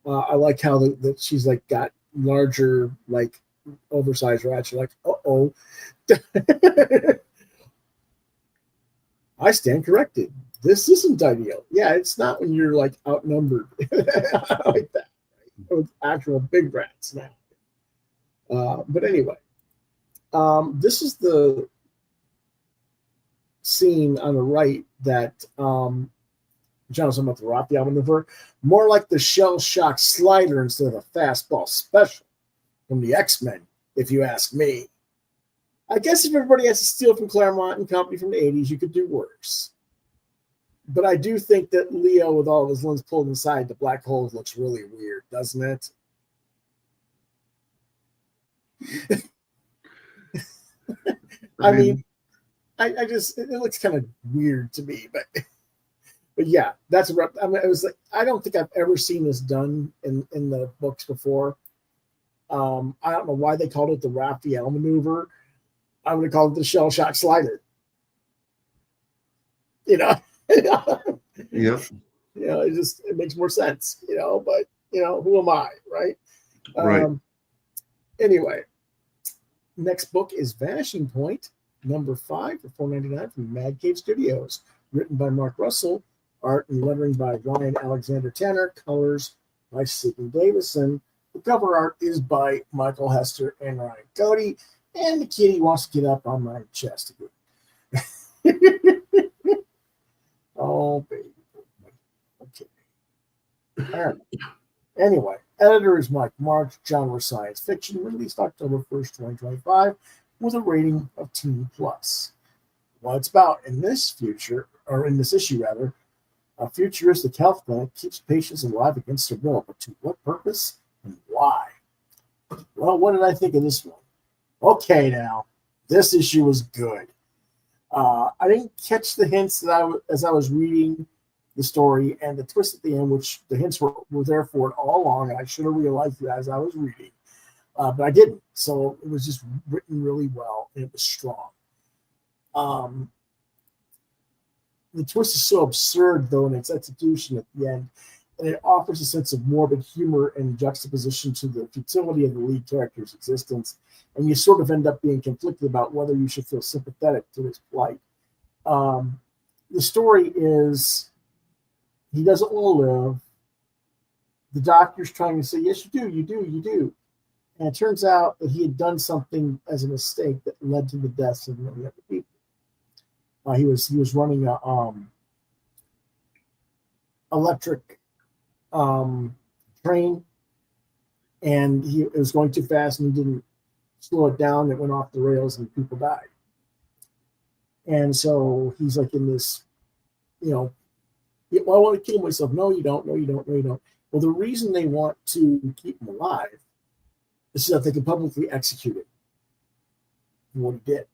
Speaker 1: I like how that she's like got larger, like oversized rats. You're like, uh-oh. I stand corrected. This isn't ideal. Yeah, it's not when you're like outnumbered like that. With actual big rats now. But anyway, this is the scene on the right that John was talking about the Raphael maneuver. More like the shell shock slider instead of a fastball special from the X-Men, if you ask me. I guess if everybody has to steal from Claremont and Company from the 80s, you could do worse. But I do think that Leo, with all of his limbs pulled inside the black holes, looks really weird, doesn't it? I mean, I just, it looks kind of weird to me, but yeah, that's a rep. I mean, it was like, I don't think I've ever seen this done in the books before. I don't know why they called it the Raphael maneuver. I would have called it the shell shock slider. Yeah. It makes more sense, but who am I, right?
Speaker 2: Right.
Speaker 1: Anyway, next book is Vanishing Point, number 5 for $4.99 from Mad Cave Studios, written by Mark Russell, art and lettering by Ryan Alexander Tanner, colors by Sidney Davison. The cover art is by Michael Hester and Ryan Cody, and the kitty wants to get up on my chest again. Oh, baby. All right. Anyway, editor is Mike March, genre science fiction, released October 1st, 2025, with a rating of Teen Plus. What it's about in this issue rather, a futuristic health clinic keeps patients alive against their will, but to what purpose and why? Well, what did I think of this one? Okay, now, this issue was good. I didn't catch the hints as I was reading the story and the twist at the end, which the hints were there for it all along, and I should have realized it as I was reading, but I didn't. So it was just written really well, and it was strong. The twist is so absurd, though, in its execution at the end, and it offers a sense of morbid humor and juxtaposition to the futility of the lead character's existence, and you sort of end up being conflicted about whether you should feel sympathetic to his plight. The story is he doesn't want to live. The doctor's trying to say, yes, you do, you do, you do. And it turns out that he had done something as a mistake that led to the deaths of many other people. He was running a electric train, and it was going too fast, and he didn't slow it down. It went off the rails, and people died. And so he's like in this, well, I want to kill myself. No, you don't. No, you don't. No, you don't. Well, the reason they want to keep him alive is so that they can publicly execute him for what he did.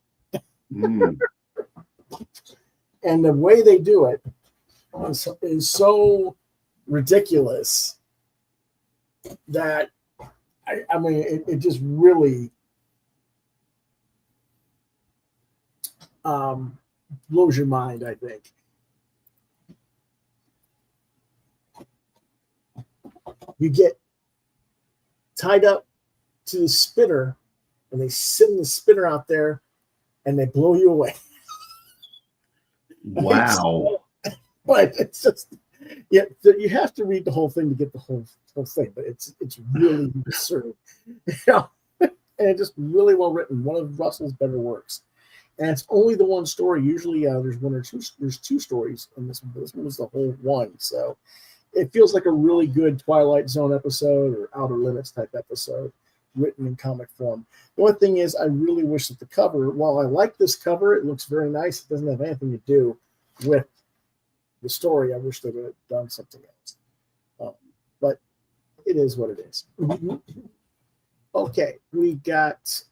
Speaker 1: And the way they do it is so ridiculous that I mean it just really blows your mind, I think. You get tied up to the spinner, and they send the spinner out there, and they blow you away.
Speaker 2: Wow.
Speaker 1: But it's just, yeah, you have to read the whole thing to get the whole thing, but it's really absurd. And it's just really well written. One of Russell's better works. And it's only the one story. Usually there's two stories in this one, but this one was the whole one. So it feels like a really good Twilight Zone episode or Outer Limits type episode written in comic form. The only thing is I really wish that the cover, while I like this cover, it looks very nice, it doesn't have anything to do with the story. I wish they would have done something else. But it is what it is. Okay, we got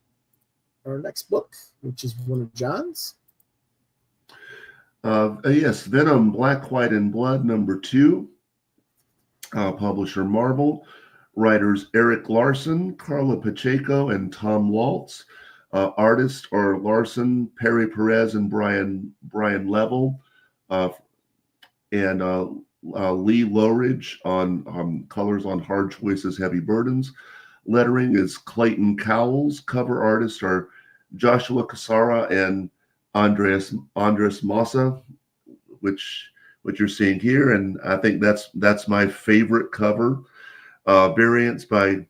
Speaker 1: our next book, which is one of John's.
Speaker 2: Yes, Venom, Black, White, and Blood, #2. Publisher Marvel. Writers Eric Larson, Carla Pacheco, and Tom Waltz. Artists are Larson, Perry Perez, and Brian Level. And Lee Lowridge on colors on Hard Choices, Heavy Burdens. Lettering is Clayton Cowles. Cover artists are Joshua Cassara and Andres Massa, which you're seeing here, and I think that's my favorite cover. Variants by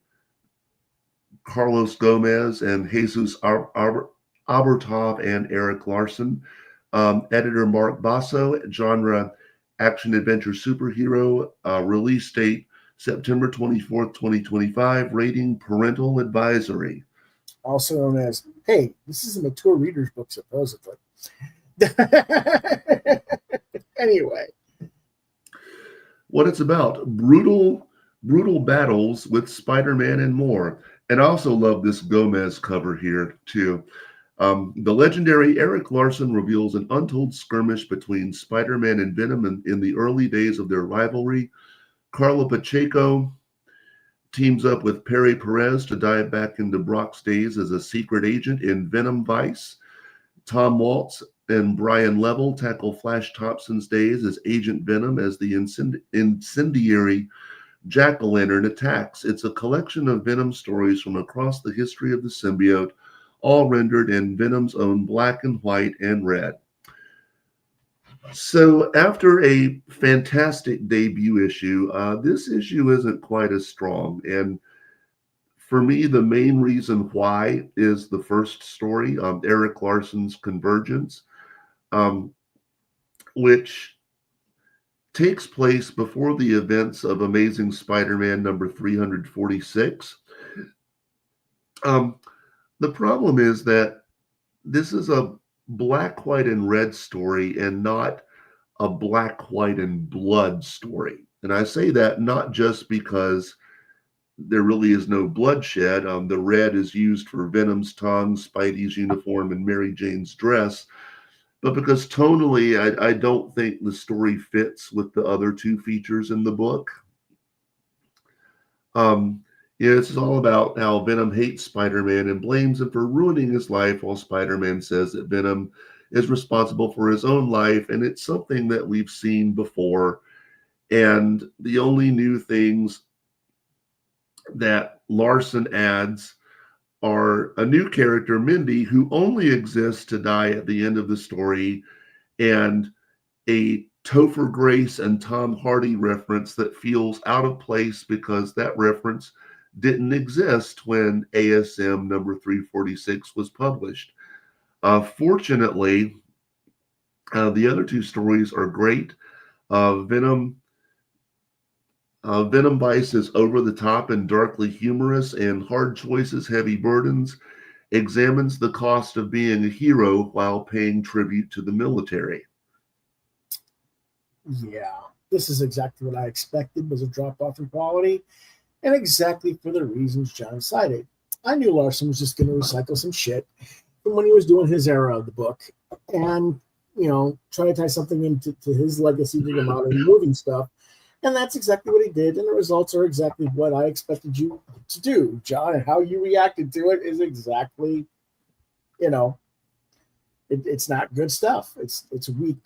Speaker 2: Carlos Gomez and Jesus Abertov and Eric Larson. Editor Mark Basso. Genre action adventure superhero. Release date September 24th, 2025. Rating parental advisory.
Speaker 1: Also known as, hey, this is a mature reader's book, supposedly. Anyway.
Speaker 2: What it's about: brutal battles with Spider-Man and more. And I also love this Gomez cover here, too. The legendary Eric Larson reveals an untold skirmish between Spider-Man and Venom in the early days of their rivalry. Carla Pacheco teams up with Perry Perez to dive back into Brock's days as a secret agent in Venom Vice. Tom Waltz and Brian Level tackle Flash Thompson's days as Agent Venom as the incendiary Jack-o'-lantern attacks. It's a collection of Venom stories from across the history of the symbiote, all rendered in Venom's own black and white and red. So after a fantastic debut issue, this issue isn't quite as strong. And for me, the main reason why is the first story, Eric Larson's Convergence, which takes place before the events of Amazing Spider-Man number 346. The problem is that this is a black, white, and red story and not a black, white, and blood story. And I say that not just because there really is no bloodshed. The red is used for Venom's tongue, Spidey's uniform, and Mary Jane's dress. But because tonally, I don't think the story fits with the other two features in the book. This is all about how Venom hates Spider-Man and blames him for ruining his life, while Spider-Man says that Venom is responsible for his own life, and it's something that we've seen before. And the only new things that Larson adds are a new character, Mindy, who only exists to die at the end of the story, and a Topher Grace and Tom Hardy reference that feels out of place because that reference didn't exist when ASM number 346 was published. Fortunately, the other two stories are great. Venom Vice is over the top and darkly humorous, and Hard Choices, Heavy Burdens examines the cost of being a hero while paying tribute to the military.
Speaker 1: Yeah, this is exactly what I expected, was a drop-off in quality, and exactly for the reasons John cited. I knew Larson was just going to recycle some shit from when he was doing his era of the book and, try to tie something into his legacy to the modern moving stuff. And that's exactly what he did, and the results are exactly what I expected you to do, John. And how you reacted to it is exactly, it's not good stuff. It's weak.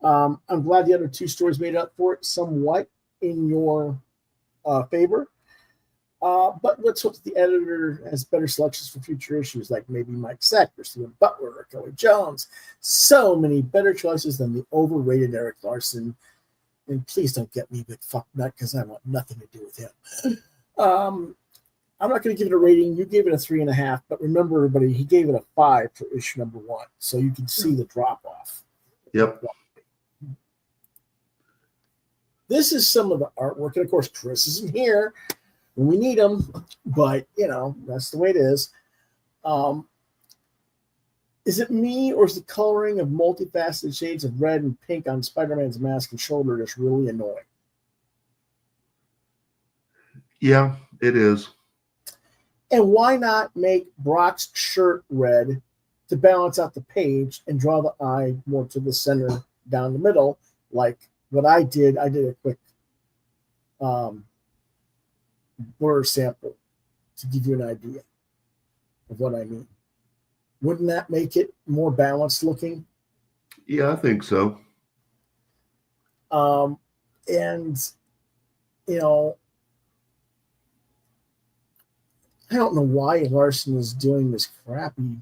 Speaker 1: I'm glad the other two stories made up for it somewhat in your favor. But let's hope that the editor has better selections for future issues, like maybe Mike Sack or Stephen Butler or Kelly Jones. So many better choices than the overrated Eric Larson. And please don't get me big fuck nut, because I want nothing to do with him. I'm not going to give it a rating. You gave it a 3.5, but remember, everybody, he gave it a 5 for issue number 1, so you can see the drop off.
Speaker 2: Yep.
Speaker 1: This is some of the artwork, and of course, Chris isn't here when we need him, but that's the way it is. Is it me, or is the coloring of multifaceted shades of red and pink on Spider-Man's mask and shoulder just really annoying?
Speaker 2: Yeah, it is.
Speaker 1: And why not make Brock's shirt red to balance out the page and draw the eye more to the center down the middle, like what I did? I did a quick blur sample to give you an idea of what I mean. Wouldn't that make it more balanced looking?
Speaker 2: Yeah, I think so.
Speaker 1: And, I don't know why Larson is doing this crappy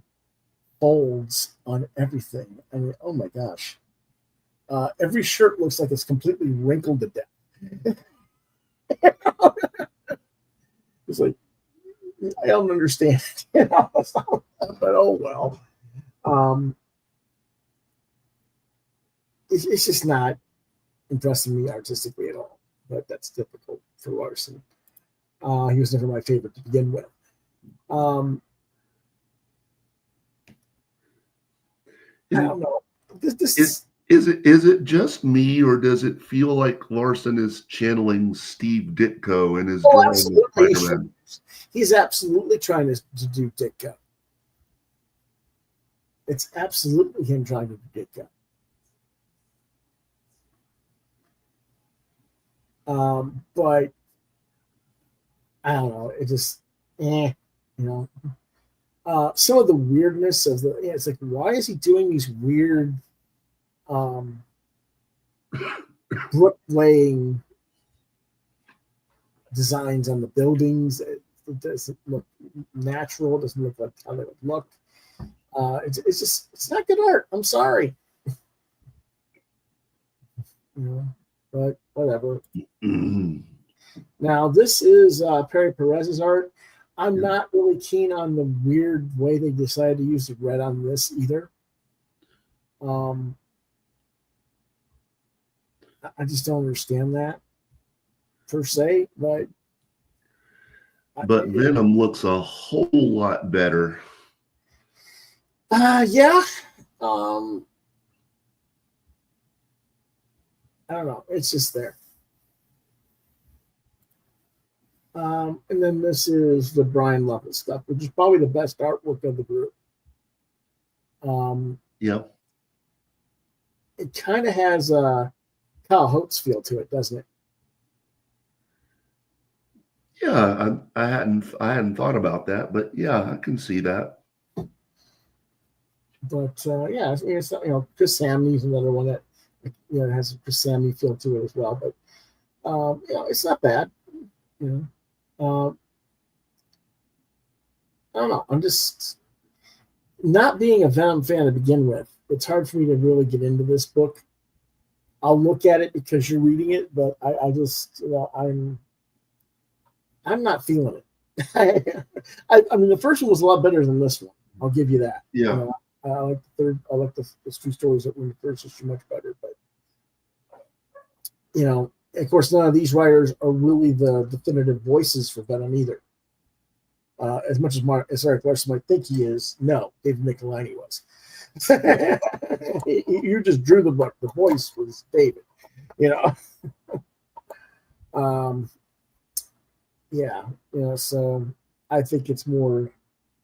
Speaker 1: folds on everything. I mean, oh my gosh. Every shirt looks like it's completely wrinkled to death. It's like, I don't understand it. But oh well. It's just not impressing me artistically at all. But that's typical for Larson. He was never my favorite to begin with. I don't know.
Speaker 2: Is it just me, or does it feel like Larson is channeling Steve Ditko in his drawing of Spider-Man?
Speaker 1: He's absolutely trying to do Ditko. It's absolutely him trying to do Ditko. But I don't know. It just, some of the weirdness of it's like, why is he doing these weird bricklaying designs on the buildings? It doesn't look natural. It doesn't look like how they would look. It's not good art. I'm sorry. But whatever. Now, this is Perry Perez's art. I'm not really keen on the weird way they decided to use the red on this either. I just don't understand that per se, but
Speaker 2: Venom looks a whole lot better.
Speaker 1: Yeah. I don't know. It's just there. And then this is the Brian Lovett stuff, which is probably the best artwork of the group.
Speaker 2: Yep.
Speaker 1: It kind of has a Kyle Holtz feel to it, doesn't it?
Speaker 2: Yeah, I hadn't thought about that, but yeah, I can see that.
Speaker 1: But yeah, it's Chris Samney's another one that has a Chris Samney feel to it as well. But it's not bad. I don't know. I'm just not being a Venom fan to begin with. It's hard for me to really get into this book. I'll look at it because you're reading it, but I just I'm not feeling it. I mean, the first one was a lot better than this one. I'll give you that.
Speaker 2: Yeah.
Speaker 1: I like the third. I like the two stories that were in the first issue much better. But of course, none of these writers are really the definitive voices for Venom either. As much as Eric Larson might think he is, no, David Michelinie was. You just drew the book. The voice was David. So I think it's more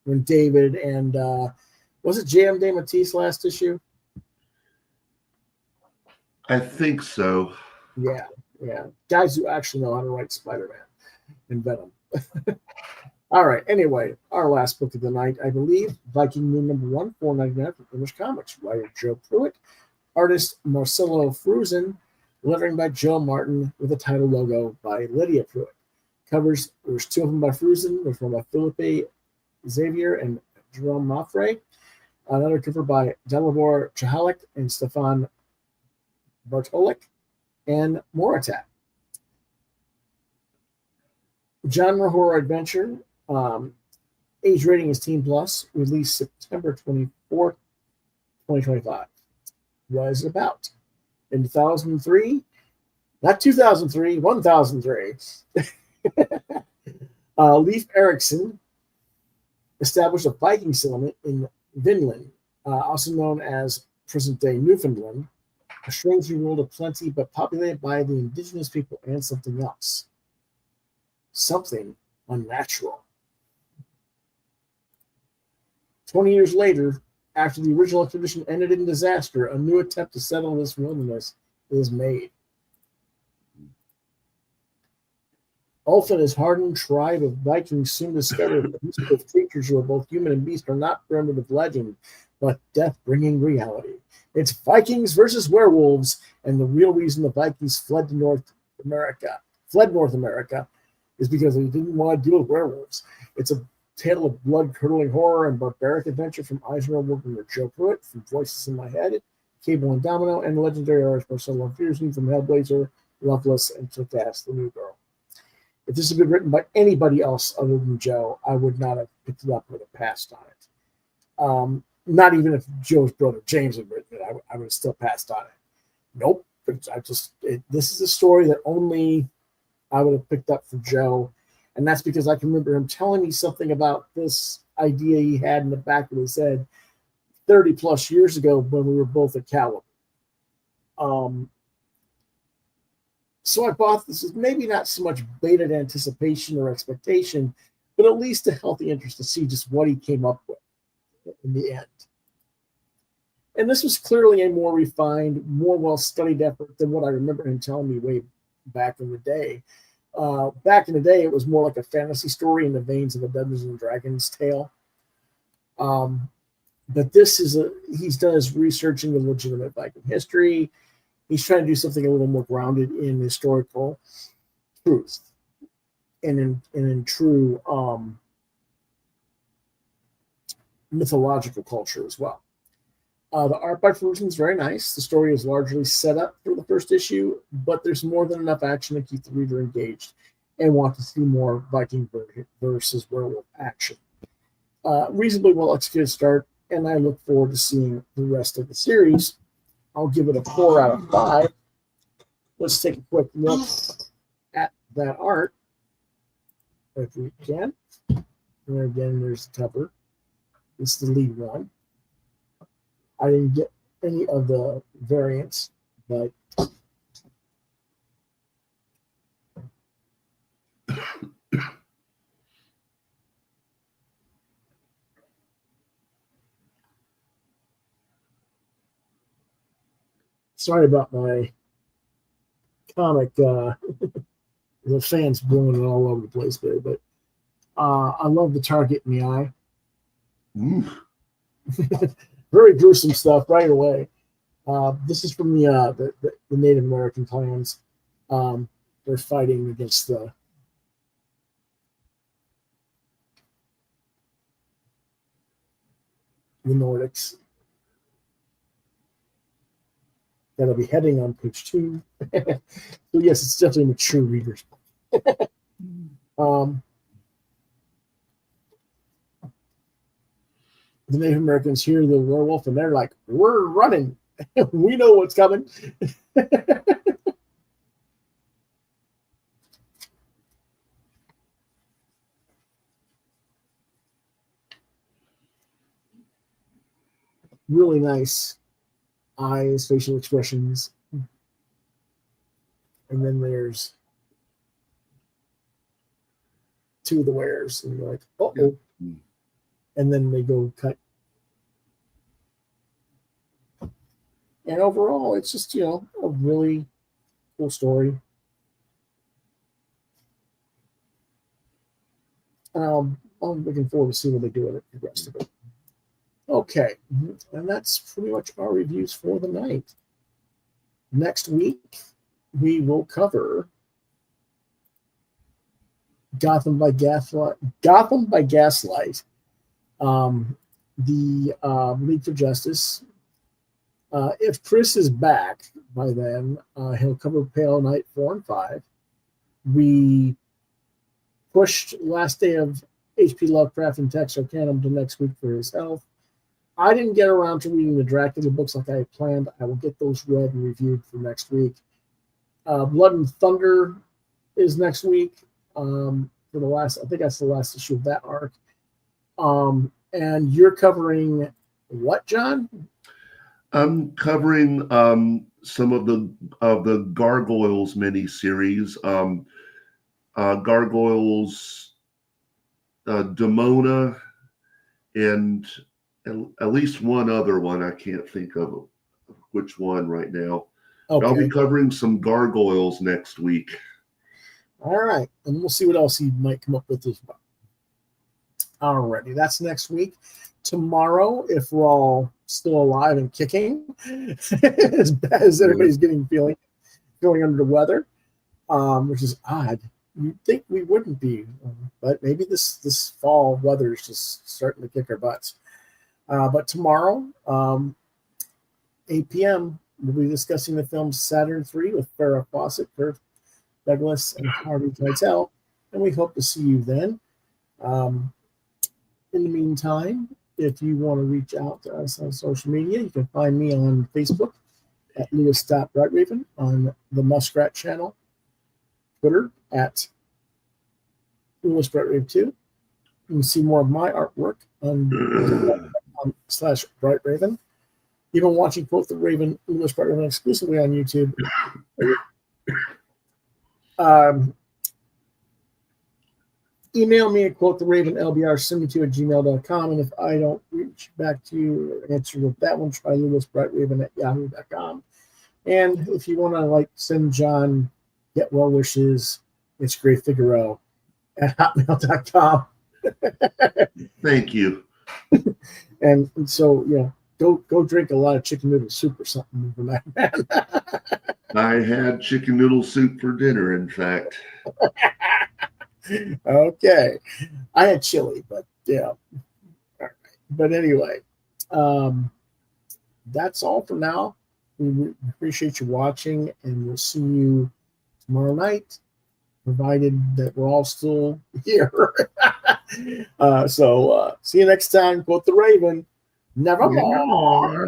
Speaker 1: when David and was it J.M. DeMatteis last issue?
Speaker 2: I think so.
Speaker 1: Yeah. Guys who actually know how to write Spider-Man and Venom. All right. Anyway, our last book of the night, I believe, Viking Moon #1, $4.99 from Image Comics. Writer Joe Pruitt, artist Marcelo Fruzen, lettering by Joe Martin with a title logo by Lydia Pruitt. Covers, there's two of them by Fruzen. There's one by Philippe Xavier and Jerome Maffrey. Another cover by Dalibor Chahalik and Stefan Bartolik and Moratat. Genre horror adventure. Age rating is Teen Plus. Released September 24th, 2025. What is it about? In 2003? Not 2003, 1003. Leif Erikson established a Viking settlement in Vinland, also known as present-day Newfoundland, a strange new world of plenty, but populated by the indigenous people and something else. Something unnatural. 20 years later, after the original expedition ended in disaster, a new attempt to settle this wilderness is made. Ulf and his hardened tribe of Vikings soon discover that these creatures who are both human and beast are not primitive legend, but death-bringing reality. It's Vikings versus werewolves, and the real reason the Vikings fled North America is because they didn't want to deal with werewolves. It's a tale of blood-curdling horror and barbaric adventure from Eisner Workman Joe Pruitt, from Voices in My Head, Cable and Domino, and legendary artist Marcelo Fruzen from Hellblazer, Loveless, and Kick-Ass, the New Girl. If this had been written by anybody else other than Joe, I would not have picked it up or passed on it. Not even if Joe's brother James had written it, I would have still passed on it. Nope. This is a story that only I would have picked up for Joe. And that's because I can remember him telling me something about this idea he had in the back of his head 30 plus years ago when we were both at Caliber. So I bought this as maybe not so much bated anticipation or expectation, but at least a healthy interest to see just what he came up with in the end. And this was clearly a more refined, more well-studied effort than what I remember him telling me way back in the day. Back in the day, it was more like a fantasy story in the veins of a Dungeons and Dragons tale. But this is he's done his research into legitimate Viking history. He's trying to do something a little more grounded in historical truth and in true mythological culture as well. The art by Fruzen is very nice. The story is largely set up for the first issue, but there's more than enough action to keep the reader engaged and want to see more Viking versus werewolf action. Reasonably well executed start, and I look forward to seeing the rest of the series. I'll give it a 4 out of 5. let's take a quick look at that art if we can. And again, there's the cover. It's the lead one. I didn't get any of the variants, but sorry about my comic. The fans blowing it all over the place there, but I love the target in the eye. Very gruesome stuff right away. This is from the Native American clans. They're fighting against the Nordics. That'll be heading on page 2. So yes, it's definitely mature readers. The Native Americans hear the werewolf and they're like, we're running. We know what's coming. Really nice eyes, facial expressions. And then there's 2 of the wares. And you're like, uh-oh. Yeah. And then they go cut. And overall, it's just, a really cool story. I'm looking forward to seeing what they do with it, the rest of it. Okay, and that's pretty much our reviews for the night. Next week, we will cover Gotham by Gaslight. The League for Justice. If Chris is back by then, he'll cover Pale Knight 4 and 5. We pushed last day of H.P. Lovecraft and Texarkana to next week for his health. I didn't get around to reading the Dracula books like I had planned. I will get those read and reviewed for next week. Blood and Thunder is next week for the last. I think that's the last issue of that arc. And you're covering what, John?
Speaker 2: I'm covering some of the Gargoyles miniseries. Gargoyles, Demona, and at least one other one. I can't think of which one right now. Okay. I'll be covering some Gargoyles next week.
Speaker 1: All right. And we'll see what else he might come up with as well. Alrighty. That's next week. Tomorrow, if we're all still alive and kicking, as bad as everybody's feeling under the weather, which is odd. You'd think we wouldn't be, but maybe this fall weather is just starting to kick our butts. But tomorrow, 8 p.m., we'll be discussing the film Saturn III with Farrah Fawcett, Kirk Douglas, and Harvey Keitel, and we hope to see you then. In the meantime, if you want to reach out to us on social media, you can find me on Facebook at Lewis.BrightRaven, on the Muskrat channel, Twitter at LewisBrightRaven2. You can see more of my artwork on /BrightRaven. You've been watching Quoth the Raven, Lewis BrightRaven exclusively on YouTube. Email me at quotheravenlbr72@gmail.com, and if I don't reach back to you or answer with that one, try lewisbrightraven@yahoo.com. And if you want to send John get well wishes, it's Gray Figaro at hotmail.com.
Speaker 2: Thank you.
Speaker 1: And so go drink a lot of chicken noodle soup or something from that man.
Speaker 2: I had chicken noodle soup for dinner, in fact.
Speaker 1: Okay. I had chili, but yeah. All right. But anyway, that's all for now. We appreciate you watching, and we'll see you tomorrow night, provided that we're all still here. So see you next time. Quoth the Raven. Nevermore.